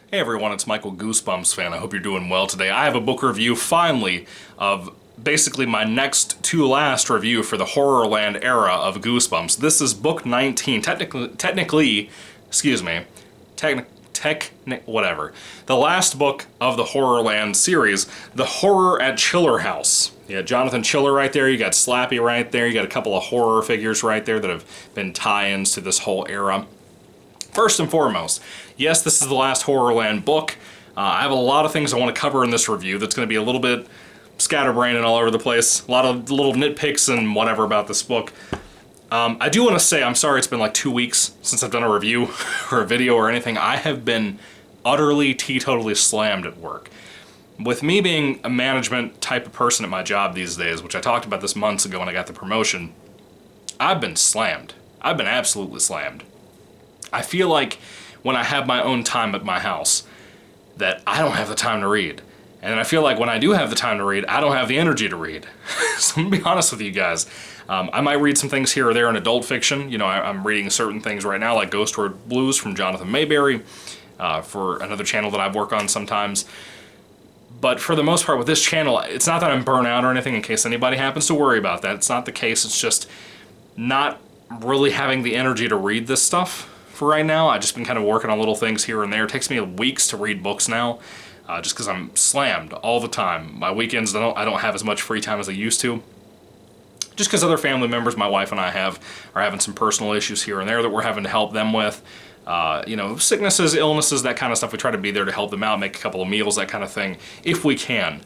Hey everyone, it's Michael GoosebumpsFan. I hope you're doing well today. I have a book review, finally, of basically my next to last review for the HorrorLand era of Goosebumps. This is book 19, whatever. The last book of the HorrorLand series, The Horror at Chiller House. You got Jonathan Chiller right there, you got Slappy right there, you got a couple of horror figures right there that have been tie-ins to this whole era. First and foremost, yes, this is the last HorrorLand book. I have a lot of things I want to cover in this review that's going to be a little bit scatterbrained and all over the place. A lot of little nitpicks and whatever about this book. I do want to say, I'm sorry it's been like 2 weeks since I've done a review or a video or anything. I have been utterly, teetotally slammed at work. With me being a management type of person at my job these days, which I talked about this months ago when I got the promotion, I've been slammed. I've been absolutely slammed. I feel like when I have my own time at my house that I don't have the time to read. And I feel like when I do have the time to read, I don't have the energy to read. So I'm gonna be honest with you guys. I might read some things here or there in adult fiction. You know, I'm reading certain things right now like Ghost Word Blues from Jonathan Mayberry for another channel that I work on sometimes. But for the most part with this channel, it's not that I'm burnt out or anything in case anybody happens to worry about that. It's not the case. It's just not really having the energy to read this stuff. For right now, I've just been kind of working on little things here and there. It takes me weeks to read books now, just because I'm slammed all the time. My weekends, I don't have as much free time as I used to. Just because other family members, my wife and I are having some personal issues here and there that we're having to help them with. You know, sicknesses, illnesses, that kind of stuff. We try to be there to help them out, make a couple of meals, that kind of thing, if we can.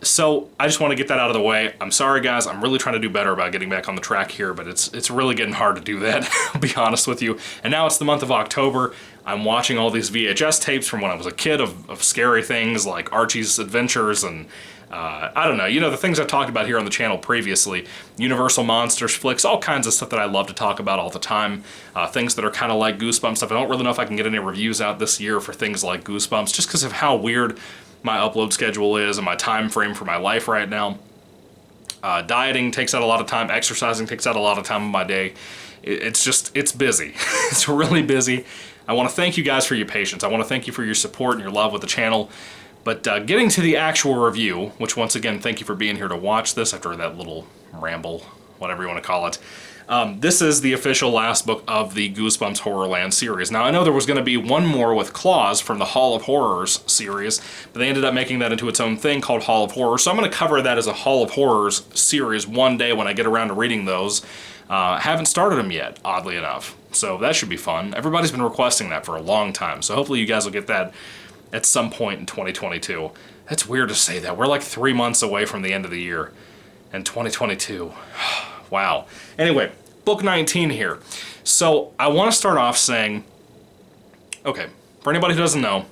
So I just want to get that out of the way. I'm sorry guys, I'm really trying to do better about getting back on the track here, but it's really getting hard to do that, I'll be honest with you. And now it's the month of October. I'm watching all these VHS tapes from when I was a kid of scary things like Archie's Adventures and I don't know, you know, the things I've talked about here on the channel previously. Universal Monsters flicks, all kinds of stuff that I love to talk about all the time. Things that are kind of like Goosebumps stuff. I don't really know if I can get any reviews out this year for things like Goosebumps just because of how weird my upload schedule is and my time frame for my life right now. Dieting takes out a lot of time, exercising takes out a lot of time of my day. It's busy. It's really busy. I want to thank you guys for your patience. I want to thank you for your support and your love with the channel. But getting to the actual review, which once again, thank you for being here to watch this after that little ramble, whatever you want to call it. This is the official last book of the Goosebumps HorrorLand series. Now, I know there was going to be one more with Claws from the Hall of Horrors series, but they ended up making that into its own thing called Hall of Horrors, so I'm going to cover that as a Hall of Horrors series one day when I get around to reading those. Haven't started them yet, oddly enough, so that should be fun. Everybody's been requesting that for a long time, so hopefully you guys will get that at some point in 2022. That's weird to say that. We're like 3 months away from the end of the year, and 2022. Wow. Anyway, book 19 here. So I want to start off saying, okay, for anybody who doesn't know,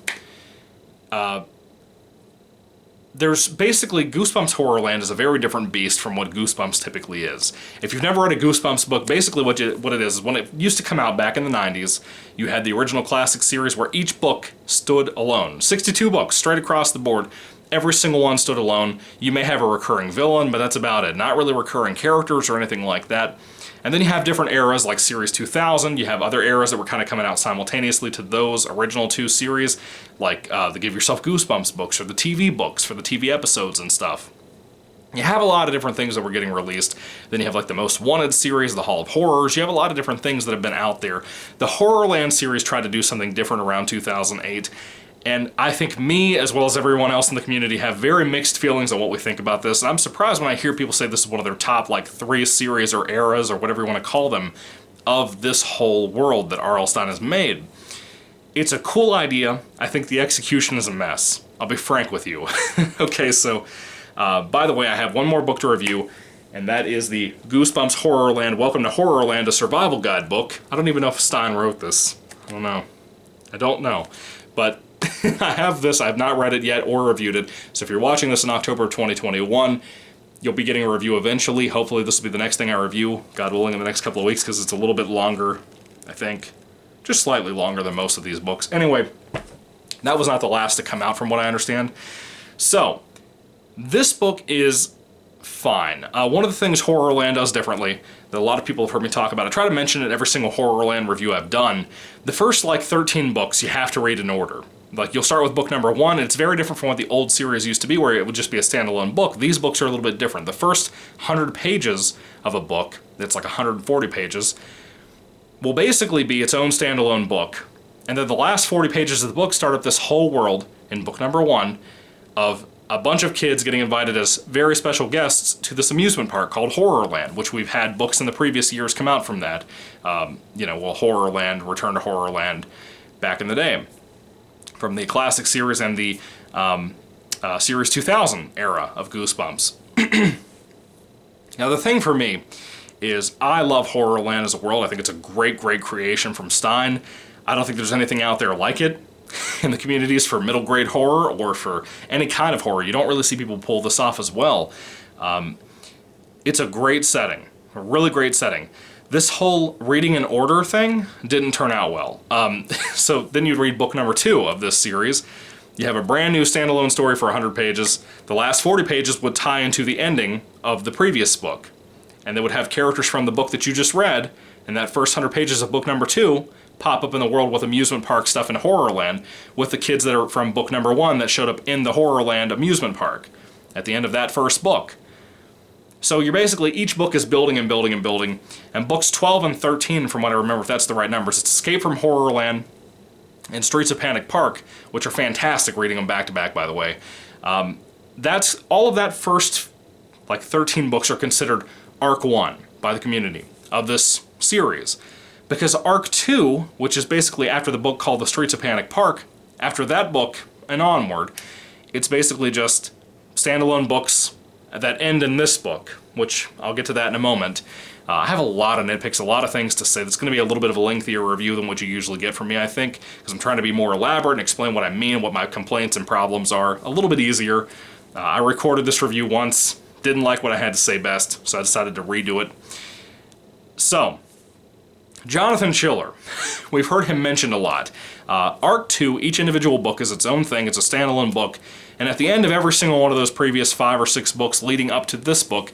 there's basically Goosebumps HorrorLand is a very different beast from what Goosebumps typically is. If you've never read a Goosebumps book, basically what it is when it used to come out back in the 90s, you had the original classic series where each book stood alone. 62 books straight across the board. Every single one stood alone. You may have a recurring villain, but that's about it. Not really recurring characters or anything like that. And then you have different eras like Series 2000. You have other eras that were kind of coming out simultaneously to those original two series, like the Give Yourself Goosebumps books or the TV books for the TV episodes and stuff. You have a lot of different things that were getting released. Then you have like the Most Wanted series, the Hall of Horrors. You have a lot of different things that have been out there. The HorrorLand series tried to do something different around 2008. And I think me, as well as everyone else in the community, have very mixed feelings on what we think about this. And I'm surprised when I hear people say this is one of their top, like, 3 series or eras or whatever you want to call them of this whole world that R.L. Stine has made. It's a cool idea. I think the execution is a mess. I'll be frank with you. Okay, so, by the way, I have one more book to review, and that is the Goosebumps HorrorLand Welcome to HorrorLand, a survival guide book. I don't even know if Stine wrote this. I don't know. But I have this, I have not read it yet or reviewed it, so if you're watching this in October of 2021, you'll be getting a review eventually. Hopefully this will be the next thing I review, God willing, in the next couple of weeks, because it's a little bit longer, I think. Just slightly longer than most of these books. Anyway, that was not the last to come out from what I understand. So, this book is fine. One of the things HorrorLand does differently that a lot of people have heard me talk about, I try to mention it every single HorrorLand review I've done, the first like 13 books you have to read in order. Like, you'll start with book number 1, and it's very different from what the old series used to be, where it would just be a standalone book. These books are a little bit different. The first 100 pages of a book, that's like 140 pages, will basically be its own standalone book. And then the last 40 pages of the book start up this whole world in book number 1 of a bunch of kids getting invited as very special guests to this amusement park called HorrorLand, which we've had books in the previous years come out from that. HorrorLand, Return to HorrorLand back in the day, from the classic series and the Series 2000 era of Goosebumps. Now, the thing for me is I love HorrorLand as a world. I think it's a great, great creation from Stein. I don't think there's anything out there like it in the communities for middle grade horror or for any kind of horror. You don't really see people pull this off as well. It's a great setting, a really great setting. This whole reading in order thing didn't turn out well. So then you'd read book number 2 of this series. You have a brand new standalone story for 100 pages. The last 40 pages would tie into the ending of the previous book. And they would have characters from the book that you just read, and that first 100 pages of book number 2 pop up in the world with amusement park stuff in Horrorland with the kids that are from book number 1 that showed up in the Horrorland amusement park at the end of that first book. So you're basically, each book is building and building and building, and books 12 and 13, from what I remember, if that's the right numbers, it's Escape from Horrorland and Streets of Panic Park, which are fantastic, reading them back to back, by the way. That's all of that first, 13 books are considered Arc 1 by the community of this series. Because Arc 2, which is basically after the book called The Streets of Panic Park, after that book and onward, it's basically just standalone books that end in this book, which I'll get to that in a moment. I have a lot of nitpicks, a lot of things to say. That's going to be a little bit of a lengthier review than what you usually get from me, I think, because I'm trying to be more elaborate and explain what I mean, what my complaints and problems are, a little bit easier. I recorded this review once, didn't like what I had to say best, so I decided to redo it. So, Jonathan Chiller, we've heard him mentioned a lot. Arc 2, each individual book is its own thing, it's a standalone book, and at the end of every single one of those previous 5 or 6 books leading up to this book,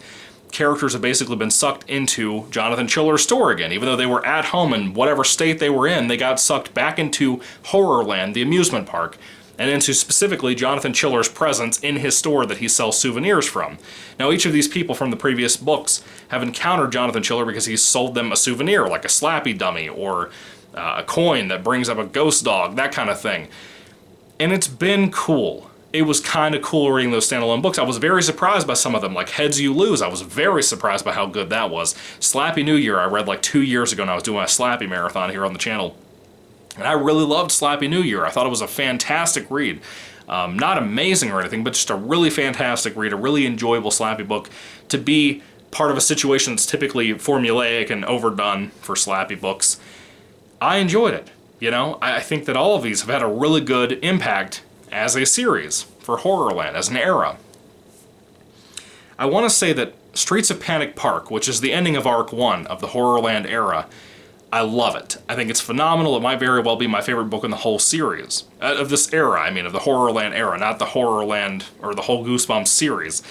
characters have basically been sucked into Jonathan Chiller's story again. Even though they were at home in whatever state they were in, they got sucked back into Horrorland, the amusement park, and into specifically Jonathan Chiller's presence in his store that he sells souvenirs from. Now, each of these people from the previous books have encountered Jonathan Chiller because he's sold them a souvenir, like a Slappy dummy, or a coin that brings up a ghost dog, that kind of thing. And it's been cool. It was kind of cool reading those standalone books. I was very surprised by some of them, like Heads You Lose. I was very surprised by how good that was. Slappy New Year I read 2 years ago, and I was doing a Slappy marathon here on the channel. And I really loved Slappy New Year. I thought it was a fantastic read. Not amazing or anything, but just a really fantastic read, a really enjoyable Slappy book to be part of a situation that's typically formulaic and overdone for Slappy books. I enjoyed it. I think that all of these have had a really good impact as a series for Horrorland, as an era. I want to say that Streets of Panic Park, which is the ending of Arc 1 of the Horrorland era, I love it. I think it's phenomenal. It might very well be my favorite book in the whole series. Of this era, of the Horrorland era, not the Horrorland or the whole Goosebumps series.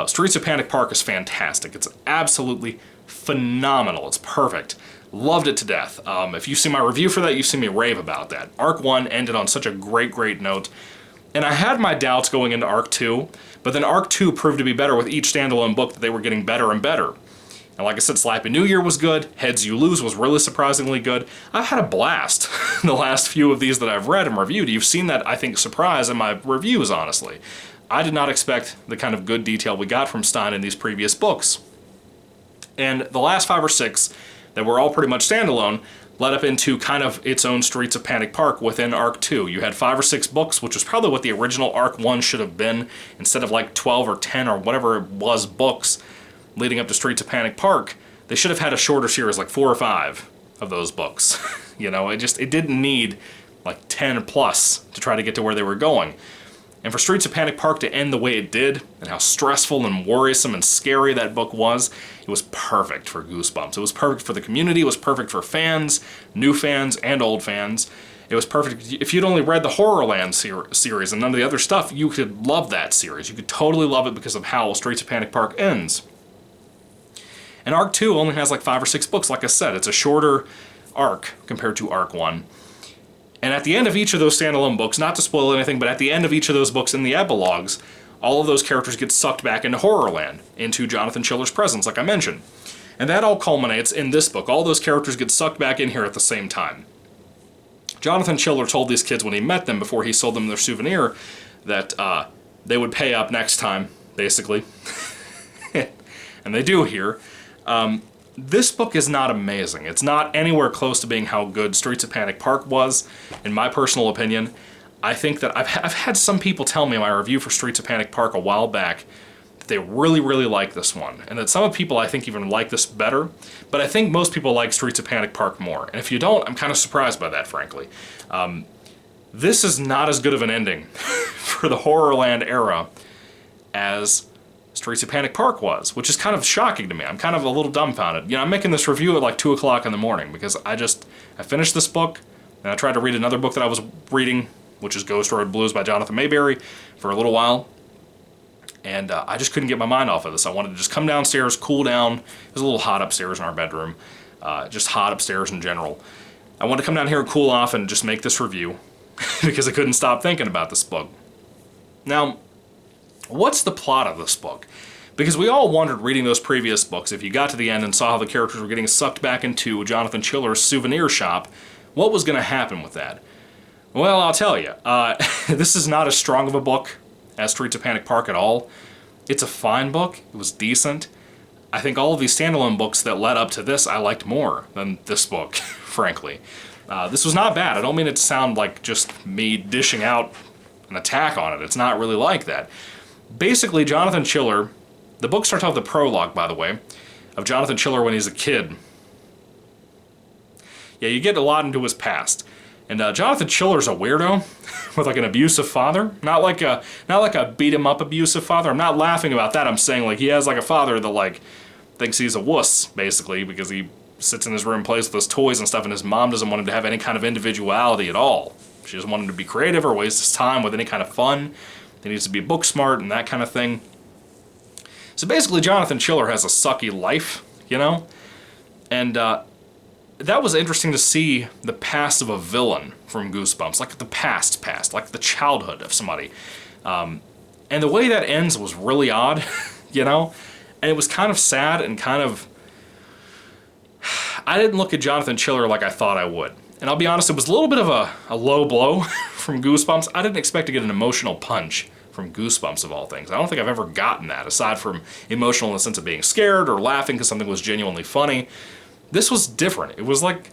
Streets of Panic Park is fantastic. It's absolutely phenomenal. It's perfect. Loved it to death. If you've seen my review for that, you've seen me rave about that. Arc 1 ended on such a great, great note. And I had my doubts going into Arc 2, but then Arc 2 proved to be better with each standalone book, that they were getting better and better. And like I said, Slappy New Year was good, Heads You Lose was really surprisingly good. I've had a blast the last few of these that I've read and reviewed. You've seen that, I think, surprise in my reviews, honestly. I did not expect the kind of good detail we got from Stein in these previous books. And the last 5 or 6, that were all pretty much standalone, led up into kind of its own Streets of Panic Park within Arc 2. You had 5 or 6 books, which was probably what the original Arc 1 should have been, instead of 12 or 10 or whatever it was books leading up to Streets of Panic Park. They should have had a shorter series, 4 or 5 of those books. It didn't need 10 plus to try to get to where they were going. And for Streets of Panic Park to end the way it did, and how stressful and worrisome and scary that book was, it was perfect for Goosebumps. It was perfect for the community, it was perfect for fans, new fans and old fans. It was perfect. If you'd only read the Horrorland series and none of the other stuff, you could love that series. You could totally love it because of how Streets of Panic Park ends. And Arc 2 only has 5 or 6 books, like I said. It's a shorter arc compared to Arc 1. And at the end of each of those standalone books, not to spoil anything, but at the end of each of those books in the epilogues, all of those characters get sucked back into HorrorLand, into Jonathan Chiller's presence, like I mentioned. And that all culminates in this book. All those characters get sucked back in here at the same time. Jonathan Chiller told these kids when he met them, before he sold them their souvenir, that they would pay up next time, basically. And they do here. This book is not amazing. It's not anywhere close to being how good Streets of Panic Park was, in my personal opinion. I think that I've had some people tell me in my review for Streets of Panic Park a while back that they really, really like this one. And that some people, I think, even like this better. But I think most people like Streets of Panic Park more. And if you don't, I'm kind of surprised by that, frankly. This is not as good of an ending for the Horrorland era as Streets of Panic Park was, which is kind of shocking to me. I'm kind of a little dumbfounded. You know, I'm making this review at like 2 o'clock in the morning because I finished this book, and I tried to read another book that I was reading, which is Ghost Road Blues by Jonathan Mayberry, for a little while. And I just couldn't get my mind off of this. I wanted to just come downstairs, cool down. It was a little hot upstairs in our bedroom. Just hot upstairs in general. I wanted to come down here and cool off and just make this review because I couldn't stop thinking about this book. Now, what's the plot of this book? Because we all wondered reading those previous books, if you got to the end and saw how the characters were getting sucked back into Jonathan Chiller's souvenir shop, what was going to happen with that? Well, I'll tell you. This is not as strong of a book as Streets of Panic Park at all. It's a fine book. It was decent. I think all of these standalone books that led up to this I liked more than this book, frankly. This was not bad. I don't mean it to sound like just me dishing out an attack on it. It's not really like that. Basically, Jonathan Chiller, the book starts off with the prologue, by the way, of Jonathan Chiller when he's a kid. Yeah, you get a lot into his past. And Jonathan Chiller's a weirdo with like an abusive father. Not like a beat him up abusive father. I'm not laughing about that. I'm saying like he has like a father that like thinks he's a wuss, basically, because he sits in his room, plays with his toys and stuff, and his mom doesn't want him to have any kind of individuality at all. She doesn't want him to be creative or waste his time with any kind of fun. He needs to be book smart and that kind of thing. So basically, Jonathan Chiller has a sucky life, you know? And that was interesting to see the past of a villain from Goosebumps, like the past, like the childhood of somebody. And the way that ends was really odd, you know? And it was kind of sad and kind of... I didn't look at Jonathan Chiller like I thought I would. And I'll be honest, it was a little bit of a low blow from Goosebumps. I didn't expect to get an emotional punch from Goosebumps, of all things. I don't think I've ever gotten that, aside from emotional in the sense of being scared or laughing because something was genuinely funny. This was different. It was like,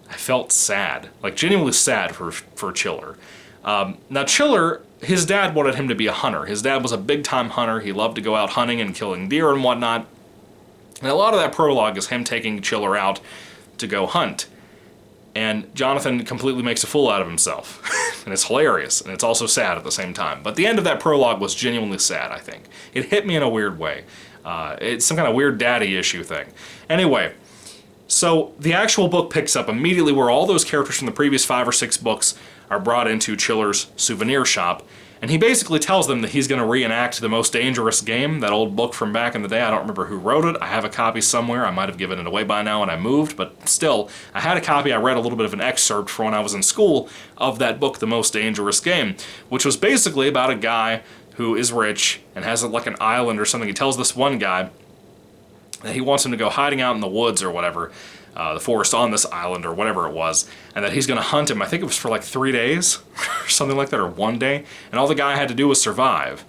I felt sad. Like, genuinely sad for Chiller. Now, Chiller, his dad wanted him to be a hunter. His dad was a big-time hunter. He loved to go out hunting and killing deer and whatnot. And a lot of that prologue is him taking Chiller out to go hunt. And Jonathan completely makes a fool out of himself. And it's hilarious, and it's also sad at the same time. But the end of that prologue was genuinely sad, I think. It hit me in a weird way. It's some kind of weird daddy issue thing. Anyway, so the actual book picks up immediately where all those characters from the previous 5 or 6 books are brought into Chiller's souvenir shop. And he basically tells them that he's going to reenact The Most Dangerous Game, that old book from back in the day. I don't remember who wrote it. I have a copy somewhere. I might have given it away by now when I moved, but still, I had a copy. I read a little bit of an excerpt from when I was in school of that book, The Most Dangerous Game, which was basically about a guy who is rich and has like an island or something. He tells this one guy that he wants him to go hiding out in the woods or whatever, the forest on this island or whatever it was, and that he's going to hunt him. I think it was for like 3 days or something like that, or 1 day, and all the guy had to do was survive.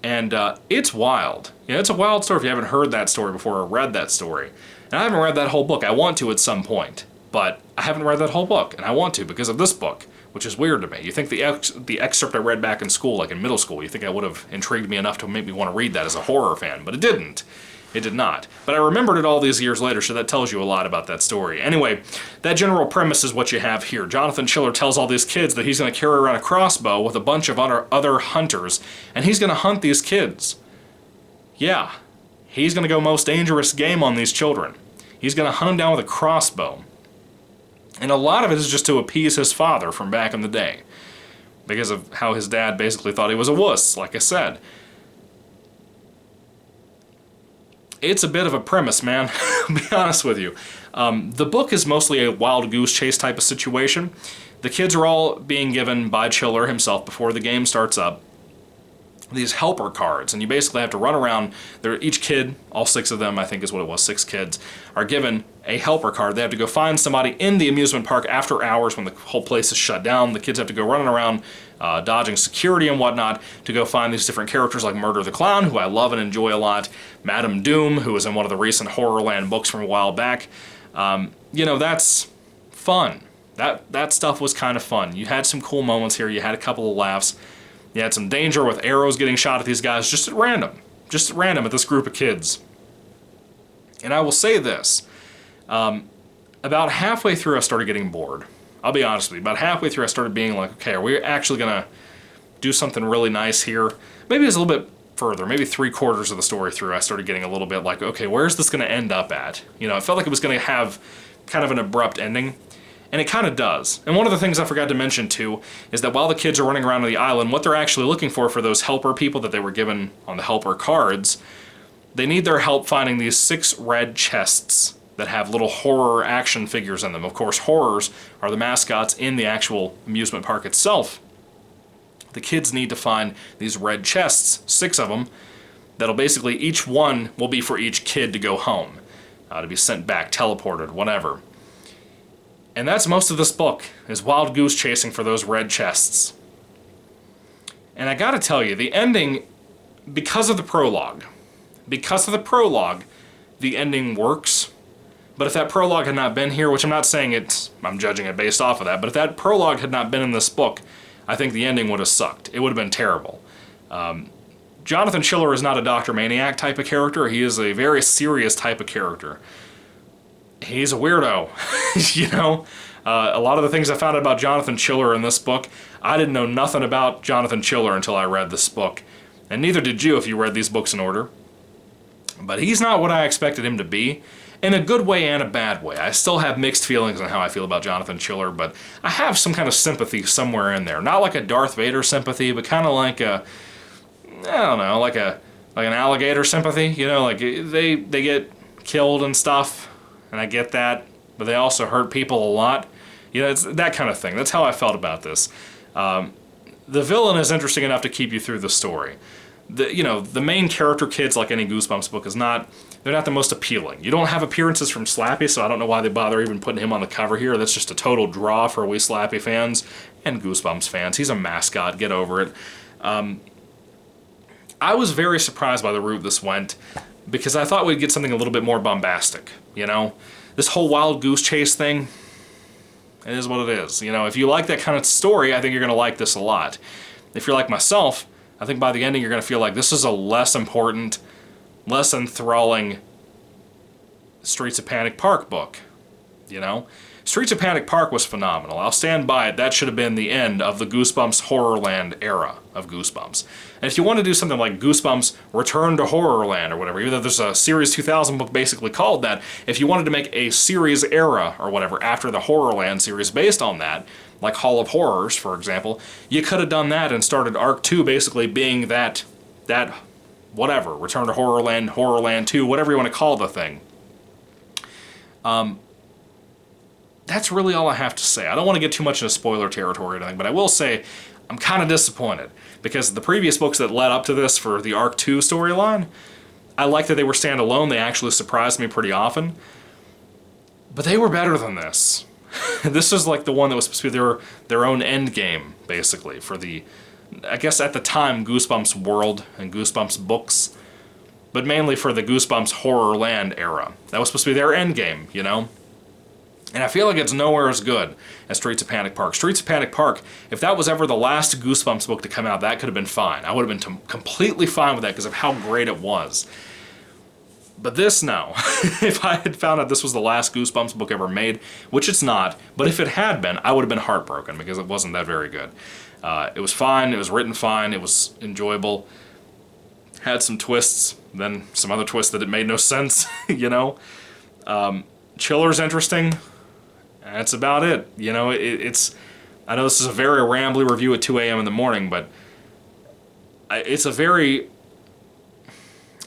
And it's wild. Yeah, it's a wild story if you haven't heard that story before or read that story. And I haven't read that whole book. I want to at some point, but I haven't read that whole book, and I want to because of this book, which is weird to me. You think the excerpt I read back in school, like in middle school, you think I would have intrigued me enough to make me want to read that as a horror fan, but it didn't. It did not. But I remembered it all these years later, so that tells you a lot about that story. Anyway, that general premise is what you have here. Jonathan Chiller tells all these kids that he's going to carry around a crossbow with a bunch of other hunters, and he's going to hunt these kids. Yeah, he's going to go Most Dangerous Game on these children. He's going to hunt them down with a crossbow. And a lot of it is just to appease his father from back in the day, because of how his dad basically thought he was a wuss, like I said. It's a bit of a premise, man. I'll be honest with you. The book is mostly a wild goose chase type of situation. the kids are all being given by Chiller himself before the game starts up these helper cards, and you basically have to run around. Each kid, all 6 of them, I think is what it was, 6 kids, are given a helper card. They have to go find somebody in the amusement park after hours when the whole place is shut down. The kids have to go running around, dodging security and whatnot, to go find these different characters like Murder the Clown, who I love and enjoy a lot, Madame Doom, who was in one of the recent HorrorLand books from a while back. You know, that's fun. That stuff was kind of fun. You had some cool moments here. You had a couple of laughs. You had some danger with arrows getting shot at these guys just at random at this group of kids. And I will say this, about halfway through I started getting bored. I'll be honest with you, about halfway through I started being like, okay, are we actually going to do something really nice here? Maybe it was a little bit further, maybe 3/4 of the story through, I started getting a little bit like, okay, where's this going to end up at? You know, it felt like it was going to have kind of an abrupt ending. And it kind of does. And one of the things I forgot to mention too is that while the kids are running around on the island, what they're actually looking for those helper people that they were given on the helper cards, they need their help finding these 6 red chests that have little horror action figures in them. Of course, horrors are the mascots in the actual amusement park itself. The kids need to find these red chests, 6 of them, that'll basically, each one will be for each kid to go home, to be sent back, teleported, whatever. And that's most of this book, is wild goose chasing for those red chests. And I gotta tell you, the ending, because of the prologue, the ending works. But if that prologue had not been here, which I'm not saying I'm judging it based off of that, but if that prologue had not been in this book, I think the ending would have sucked. It would have been terrible. Jonathan Chiller is not a Dr. Maniac type of character. He is a very serious type of character. He's a weirdo, you know? A lot of the things I found out about Jonathan Chiller in this book, I didn't know nothing about Jonathan Chiller until I read this book. And neither did you if you read these books in order. But he's not what I expected him to be, in a good way and a bad way. I still have mixed feelings on how I feel about Jonathan Chiller, but I have some kind of sympathy somewhere in there. Not like a Darth Vader sympathy, but kind of like a, I don't know, like an alligator sympathy. You know, like they get killed and stuff, and I get that, but they also hurt people a lot. You know, it's that kind of thing. That's how I felt about this. The villain is interesting enough to keep you through the story. The main character kids, like any Goosebumps book, they're not the most appealing. You don't have appearances from Slappy, so I don't know why they bother even putting him on the cover here. That's just a total draw for we Slappy fans and Goosebumps fans. He's a mascot. Get over it. I was very surprised by the route this went, because I thought we'd get something a little bit more bombastic, you know? This whole wild goose chase thing, it is what it is. You know, if you like that kind of story, I think you're going to like this a lot. If you're like myself, I think by the ending you're going to feel like this is a less important, less enthralling Streets of Panic Park book, you know? Streets of Panic Park was phenomenal. I'll stand by it. That should have been the end of the Goosebumps HorrorLand era of Goosebumps. And if you want to do something like Goosebumps Return to HorrorLand or whatever, even though there's a Series 2000 book basically called that, if you wanted to make a series era or whatever after the HorrorLand series based on that, like Hall of Horrors, for example, you could have done that and started Arc 2 basically being that whatever, Return to HorrorLand, HorrorLand 2, whatever you want to call the thing. That's really all I have to say. I don't want to get too much into spoiler territory or anything, but I will say I'm kind of disappointed, because the previous books that led up to this for the Arc 2 storyline, I like that they were standalone. They actually surprised me pretty often. But they were better than this. This is like the one that was supposed to be their own end game, basically, for the, I guess at the time, Goosebumps World and Goosebumps books, but mainly for the Goosebumps HorrorLand era. That was supposed to be their end game, you know? And I feel like it's nowhere as good as Streets of Panic Park. Streets of Panic Park, if that was ever the last Goosebumps book to come out, that could have been fine. I would have been completely fine with that because of how great it was. But this, no. If I had found out this was the last Goosebumps book ever made, which it's not, but if it had been, I would have been heartbroken because it wasn't that very good. It was fine, it was written fine, it was enjoyable. Had some twists, then some other twists that it made no sense, you know? Chiller's interesting. That's about it. You know, it's... I know this is a very rambly review at 2 a.m. in the morning, but it's a very...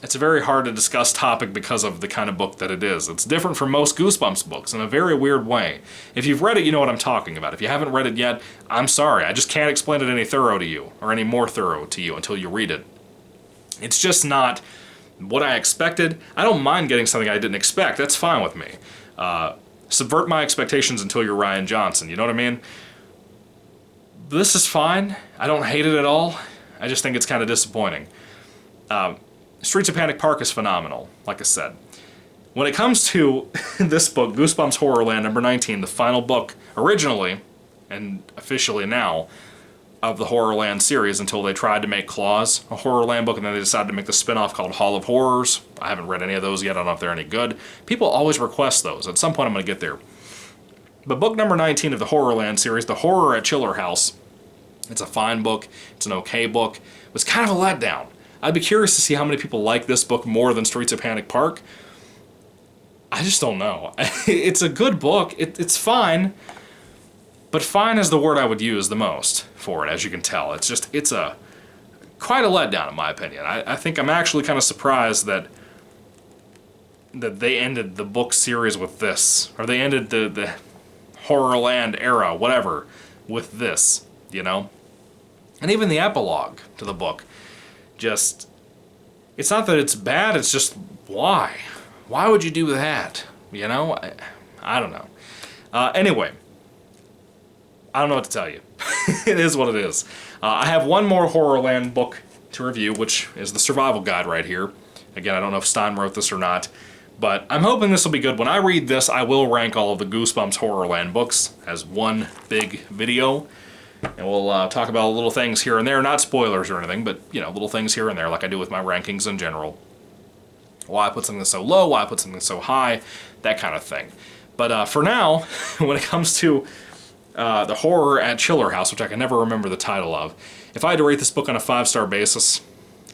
it's a very hard to discuss topic because of the kind of book that it is. It's different from most Goosebumps books in a very weird way. If you've read it, you know what I'm talking about. If you haven't read it yet, I'm sorry. I just can't explain it any thorough to you, or any more thorough to you until you read it. It's just not what I expected. I don't mind getting something I didn't expect. That's fine with me. Subvert my expectations until you're Ryan Johnson, you know what I mean? This is fine. I don't hate it at all. I just think it's kind of disappointing. Streets of Panic Park is phenomenal, like I said. When it comes to this book, Goosebumps HorrorLand number 19, the final book, originally, and officially now, of the HorrorLand series until they tried to make Claws a HorrorLand book, and then they decided to make the spin-off called Hall of Horrors. I haven't read any of those yet. I don't know if they're any good. People always request those. At some point I'm going to get there. But book number 19 of the HorrorLand series, The Horror at Chiller House, it's a fine book. It's an okay book. It was kind of a letdown. I'd be curious to see how many people like this book more than Streets of Panic Park. I just don't know. It's a good book. It's fine. But fine is the word I would use the most for it, as you can tell. It's quite a letdown, in my opinion. I think I'm actually kind of surprised that they ended the book series with this. Or they ended the HorrorLand era, whatever, with this, you know? And even the epilogue to the book. Just, it's not that it's bad, it's just, why? Why would you do that? You know? I don't know. Anyway, I don't know what to tell you. It is what it is. I have one more HorrorLand book to review, which is the Survival Guide right here. Again, I don't know if Stein wrote this or not, but I'm hoping this will be good. When I read this, I will rank all of the Goosebumps HorrorLand books as one big video. And we'll talk about little things here and there, not spoilers or anything, but, you know, little things here and there like I do with my rankings in general. Why I put something so low, why I put something so high, that kind of thing. But for now, when it comes to The Horror at Chiller House, which I can never remember the title of, if I had to rate this book on a 5-star basis,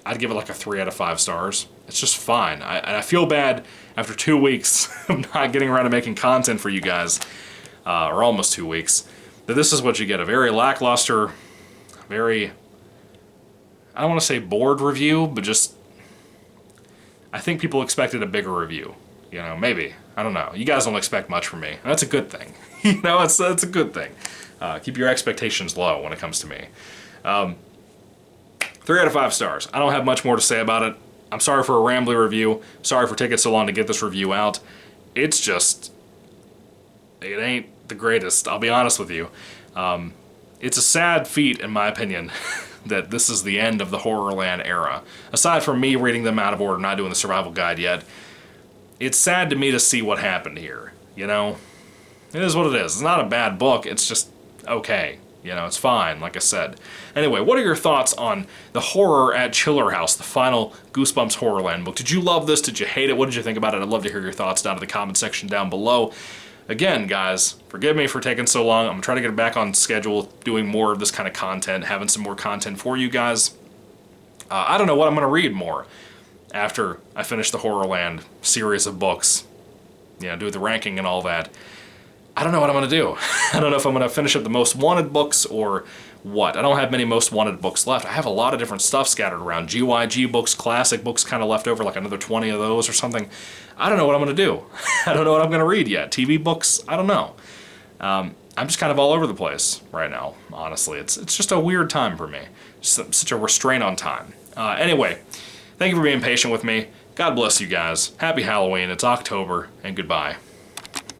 I'd give it like a 3 out of 5 stars. It's just fine. I feel bad after 2 weeks of not getting around to making content for you guys, or almost 2 weeks, that this is what you get. A very lackluster, very, I don't want to say bored review, but just, I think people expected a bigger review. You know, maybe. I don't know. You guys don't expect much from me. And that's a good thing. You know, it's a good thing. Keep your expectations low when it comes to me. 3 out of 5 stars. I don't have much more to say about it. I'm sorry for a rambly review. Sorry for taking so long to get this review out. It's just, it ain't the greatest, I'll be honest with you. It's a sad feat, in my opinion, that this is the end of the HorrorLand era. Aside from me reading them out of order, not doing the survival guide yet, it's sad to me to see what happened here, you know? It is what it is. It's not a bad book, it's just okay. You know, it's fine, like I said. Anyway, what are your thoughts on The Horror at Chiller House, the final Goosebumps HorrorLand book? Did you love this? Did you hate it? What did you think about it? I'd love to hear your thoughts down in the comment section down below. Again, guys, forgive me for taking so long. I'm going to try to get back on schedule, doing more of this kind of content, having some more content for you guys. I don't know what I'm going to read more after I finish the HorrorLand series of books. You know, do the ranking and all that. I don't know what I'm going to do. I don't know if I'm going to finish up the Most Wanted books or what. I don't have many Most Wanted books left. I have a lot of different stuff scattered around. GYG books, classic books kind of left over, like another 20 of those or something. I don't know what I'm going to do. I don't know what I'm going to read yet. TV books, I don't know. I'm just kind of all over the place right now, honestly. It's just a weird time for me. Just such a restraint on time. Anyway, thank you for being patient with me. God bless you guys. Happy Halloween. It's October, and goodbye.